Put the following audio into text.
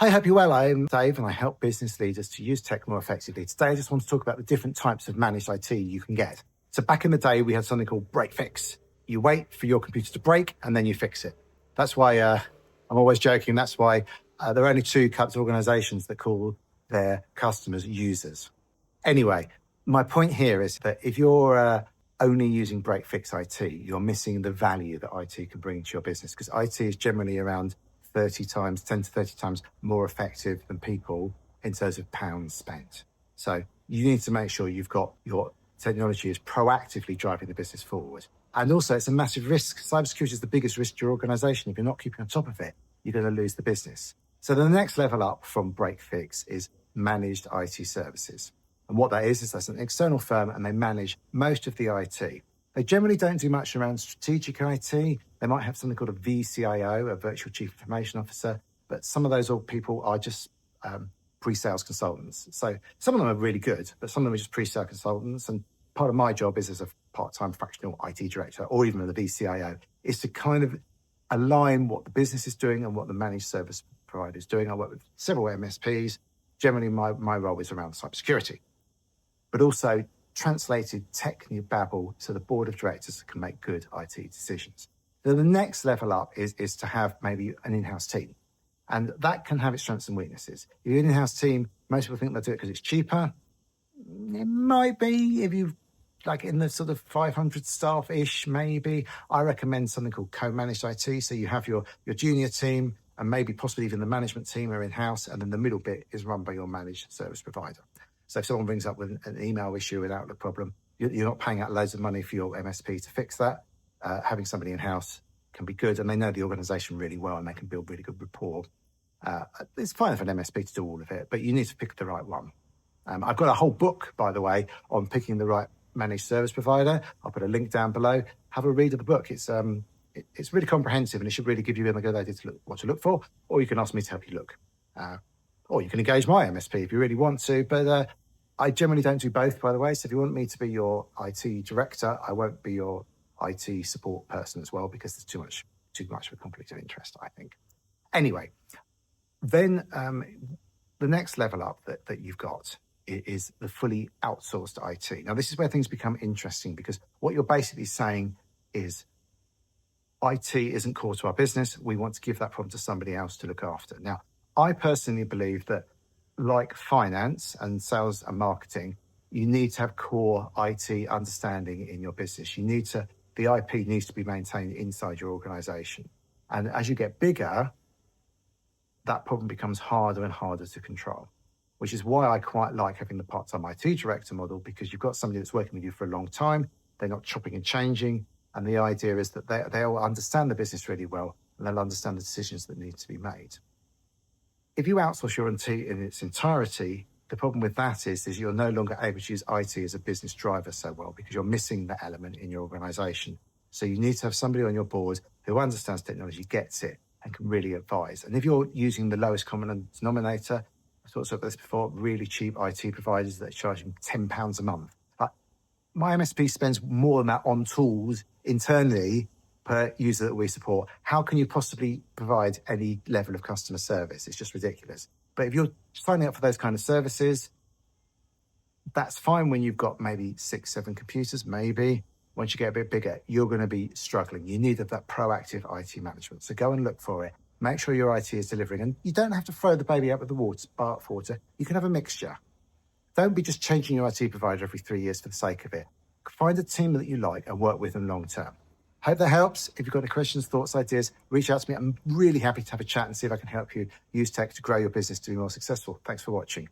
Hi, hope you're well. I'm Dave and I help business leaders to use tech more effectively. Today, I just want to talk about the different types of managed IT you can get. So back in the day, we had something called break fix. You wait for your computer to break and then you fix it. That's why I'm always joking. That's why there are only two types of organizations that call their customers users. Anyway, my point here is that if you're only using break fix IT, you're missing the value that IT can bring to your business, because IT is generally around 10 to 30 times more effective than people in terms of pounds spent. So you need to make sure you've got your technology is proactively driving the business forward. And also it's a massive risk. Cybersecurity is the biggest risk to your organization. If you're not keeping on top of it, you're going to lose the business. So the next level up from break fix is managed IT services. And what that is that's an external firm and they manage most of the IT. They generally don't do much around strategic IT. They might have something called a vCIO, a virtual chief information officer, but some of those people are just pre-sales consultants. So some of them are really good, but some of them are just pre-sale consultants. And part of my job is as a part-time fractional IT director, or even the vCIO, is to kind of align what the business is doing and what the managed service provider is doing. I work with several MSPs. Generally, my role is around cybersecurity, but also translated technical babble so the board of directors can make good IT decisions. So the next level up is to have maybe an in-house team. And that can have its strengths and weaknesses. If you're an in-house team, most people think they'll do it because it's cheaper. It might be if you've like in the sort of 500 staff-ish, maybe. I recommend something called co-managed IT. So you have your junior team and maybe possibly even the management team are in-house. And then the middle bit is run by your managed service provider. So if someone brings up with an email issue, an Outlook problem, you're not paying out loads of money for your MSP to fix that. Having somebody in-house can be good, and they know the organization really well, and they can build really good rapport. It's fine for an MSP to do all of it, but you need to pick the right one. I've got a whole book, by the way, on picking the right managed service provider. I'll put a link down below. Have a read of the book. It's really comprehensive, and it should really give you a good idea to what to look for, or you can ask me to help you look. Or you can engage my MSP if you really want to, but I generally don't do both, by the way. So if you want me to be your IT director, I won't be your IT support person as well, because there's too much of a conflict of interest, I think. Anyway, then the next level up that you've got is the fully outsourced IT. Now, this is where things become interesting, because what you're basically saying is IT isn't core to our business. We want to give that problem to somebody else to look after. Now, I personally believe that, like finance and sales and marketing, you need to have core IT understanding in your business. The IP needs to be maintained inside your organization. And as you get bigger, that problem becomes harder and harder to control, which is why I quite like having the part-time IT director model, because you've got somebody that's working with you for a long time. They're not chopping and changing. And the idea is that they'll understand the business really well, and they'll understand the decisions that need to be made. If you outsource your IT in its entirety, the problem with that is you're no longer able to use IT as a business driver so well, because you're missing that element in your organization. So you need to have somebody on your board who understands technology, gets it, and can really advise. And if you're using the lowest common denominator, I've talked about this before, really cheap IT providers that are charging £10 a month. My MSP spends more than that on tools internally per user that we support. How can you possibly provide any level of customer service? It's just ridiculous. But if you're signing up for those kind of services, that's fine when you've got maybe 6, 7 computers, maybe. Once you get a bit bigger, you're going to be struggling. You need that proactive IT management. So go and look for it. Make sure your IT is delivering. And you don't have to throw the baby out with the bathwater. You can have a mixture. Don't be just changing your IT provider every 3 years for the sake of it. Find a team that you like and work with them long term. Hope that helps. If you've got any questions, thoughts, ideas, reach out to me. I'm really happy to have a chat and see if I can help you use tech to grow your business to be more successful. Thanks for watching.